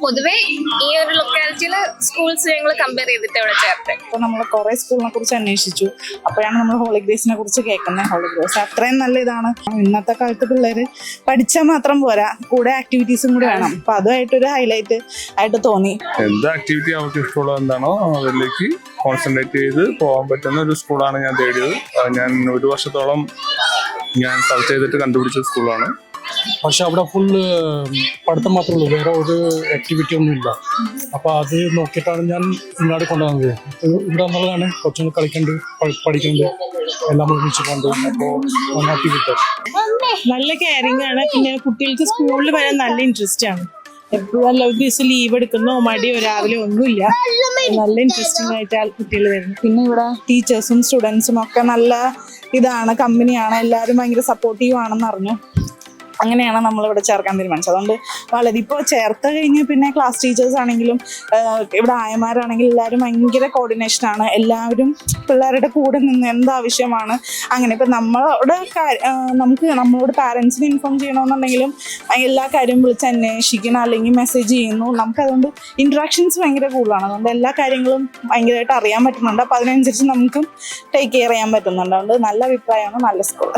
പൊതുവെ ഈ ഒരു ലൊക്കാലിറ്റിയിൽ സ്കൂൾസ് ഞങ്ങൾ കമ്പയർ ചെയ്തിട്ട് ഇവിടെ ചേർത്ത്. അപ്പോൾ നമ്മൾ കുറേ സ്കൂളിനെ കുറിച്ച് അന്വേഷിച്ചു. അപ്പോഴാണ് നമ്മൾ ഹോളി ഗ്രേസിനെ കുറിച്ച് കേൾക്കുന്നത്. ഹോളി ഗ്രേസ് അത്രയും നല്ല ഇതാണ്. ഇന്നത്തെ കാലത്ത് പിള്ളേർ പഠിച്ചാൽ മാത്രം പോരാ, കൂടെ ആക്ടിവിറ്റീസും കൂടി വേണം. അപ്പൊ അതുമായിട്ടൊരു ഹൈലൈറ്റ് ആയിട്ട് തോന്നി. എന്ത് ആക്ടിവിറ്റി അവർക്ക് ഇഷ്ടമുള്ളത് എന്താണോ അതിലേക്ക് കോൺസെൻട്രേറ്റ് ചെയ്ത് പോകാൻ പറ്റുന്ന ഒരു സ്കൂളാണ് ഞാൻ തേടിയത്. ഞാൻ ഒരു വർഷത്തോളം ഞാൻ സെർച്ച് ചെയ്തിട്ട് കണ്ടുപിടിച്ച സ്കൂളാണ്. പക്ഷെ അവിടെ ഫുള്ള് പഠിത്തം മാത്രമേ ഉള്ളൂ, വേറെ ഒരു ആക്ടിവിറ്റി ഒന്നും ഇല്ല. അപ്പോൾ അത് നോക്കിയിട്ടാണ് ഞാൻ ഇങ്ങോട്ട് കൊണ്ടുവന്നത്. ഇവിടെ നല്ലതാണ്, കുറച്ചുകൂടി കളിക്കണ്ട്, പഠിക്കണ്ട്, എല്ലാം ഒരുമിച്ച് കൊണ്ട്. അപ്പോൾ ആക്ടിവിറ്റി നല്ല കെയറിംഗ് ആണ്. പിന്നെ കുട്ടികൾക്ക് സ്കൂളിൽ വരാൻ നല്ല ഇൻട്രസ്റ്റ് ആണ്. എപ്പോഴും എല്ലാ ദിവസം ലീവ് എടുക്കുന്നോ മടിയോ രാവിലെ ഒന്നുമില്ല. നല്ല ഇൻട്രസ്റ്റിംഗ് ആയിട്ട് കുട്ടികൾ വരുന്നു. പിന്നെ ഇവിടെ ടീച്ചേഴ്സും സ്റ്റുഡൻസും ഒക്കെ നല്ല ഇതാണ്, കമ്പനിയാണ്. എല്ലാവരും ഭയങ്കര സപ്പോർട്ടീവ് ആണെന്ന് അറിഞ്ഞു. അങ്ങനെയാണ് നമ്മളിവിടെ ചേർക്കാൻ തീരുമാനിച്ചത്. അതുകൊണ്ട് വളരെ ഇപ്പോൾ ചേർത്ത് കഴിഞ്ഞ് പിന്നെ ക്ലാസ് ടീച്ചേഴ്സ് ആണെങ്കിലും ഇവിടെ ആയമാരാണെങ്കിലും എല്ലാവരും ഭയങ്കര കോർഡിനേഷനാണ്. എല്ലാവരും പിള്ളേരുടെ കൂടെ നിന്ന് എന്താവശ്യമാണ് അങ്ങനെ. ഇപ്പം നമ്മളോട് പാരൻസിനെ ഇൻഫോം ചെയ്യണമെന്നുണ്ടെങ്കിലും എല്ലാ കാര്യവും വിളിച്ച് അന്വേഷിക്കണം, അല്ലെങ്കിൽ മെസ്സേജ് ചെയ്യുന്നു. നമുക്കതുകൊണ്ട് ഇൻട്രാക്ഷൻസ് ഭയങ്കര കൂടുതലാണ്. അതുകൊണ്ട് എല്ലാ കാര്യങ്ങളും ഭയങ്കരമായിട്ട് അറിയാൻ പറ്റുന്നുണ്ട്. അപ്പോൾ അതിനനുസരിച്ച് നമുക്കും ടേക്ക് കെയർ ചെയ്യാൻ പറ്റുന്നുണ്ട്. അതുകൊണ്ട് നല്ല അഭിപ്രായമാണ്, നല്ല സ്കൂൾ.